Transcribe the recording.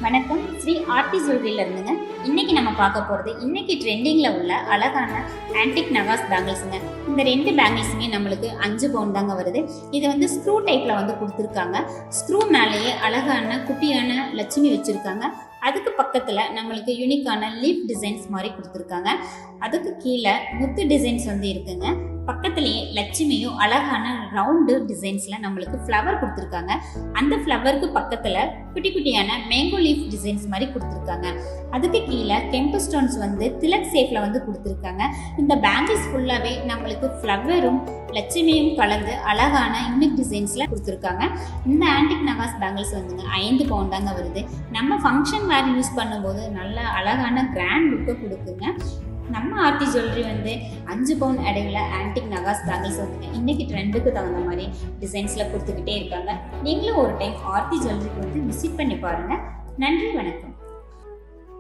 வணக்கம். ஸ்ரீ ஆர்த்தி ஜுவல்லரியில இருந்துங்க. இன்னைக்கு நம்ம பார்க்க போகிறது இன்னைக்கு ட்ரெண்டிங்கில் உள்ள அழகான ஆன்டிக் நகாஸ் பேங்கிள்ஸுங்க. இந்த 2 பேங்கிள்ஸுமே நம்மளுக்கு 5 பவுன் தாங்க வருது. இது வந்து ஸ்க்ரூ டைப்பில் வந்து கொடுத்துருக்காங்க. ஸ்க்ரூ மேலேயே அழகான குட்டியான லட்சுமி வச்சுருக்காங்க. அதுக்கு பக்கத்தில் நம்மளுக்கு யூனிக்கான லீஃப் டிசைன்ஸ் மாதிரி கொடுத்துருக்காங்க. அதுக்கு கீழே முத்து டிசைன்ஸ் வந்து இருக்குங்க. பக்கத்துலேயே லட்சுமியும் அழகான ரவுண்டு டிசைன்ஸில் நம்மளுக்கு ஃப்ளவர் கொடுத்துருக்காங்க. அந்த ஃப்ளவருக்கு பக்கத்தில் குட்டி குட்டியான மேங்கோ லீஃப் டிசைன்ஸ் மாதிரி கொடுத்துருக்காங்க. அதுக்கு கீழே கெம்பு ஸ்டோன்ஸ் வந்து திலக் ஷேப்பில் வந்து கொடுத்துருக்காங்க. இந்த பேங்கிள்ஸ் ஃபுல்லாகவே நம்மளுக்கு ஃப்ளவரும் லட்சுமியும் கலந்து அழகான யூனிக் டிசைன்ஸில் கொடுத்துருக்காங்க. இந்த ஆன்டிக் நகாஸ் பேங்கிள்ஸ் வந்துங்க 5 பவுன் தாங்க வருது. நம்ம ஃபங்க்ஷன் வேறு யூஸ் பண்ணும்போது நல்ல அழகான கிராண்ட் லுக்கை கொடுக்குங்க. நம்ம ஆர்த்தி ஜுவல்லரி வந்து 5 பவுன் இடையில ஆன்டிக் நகாஸ் பேங்கிள்ஸ் வந்துங்க இன்னைக்கு ட்ரெண்டுக்கு தகுந்த மாதிரி டிசைன்ஸில் கொடுத்துக்கிட்டே இருக்காங்க. நீங்களும் ஒரு டைம் ஆர்த்தி ஜுவல்லரிக்கு வந்து விசிட் பண்ணி பாருங்கள். நன்றி, வணக்கம்.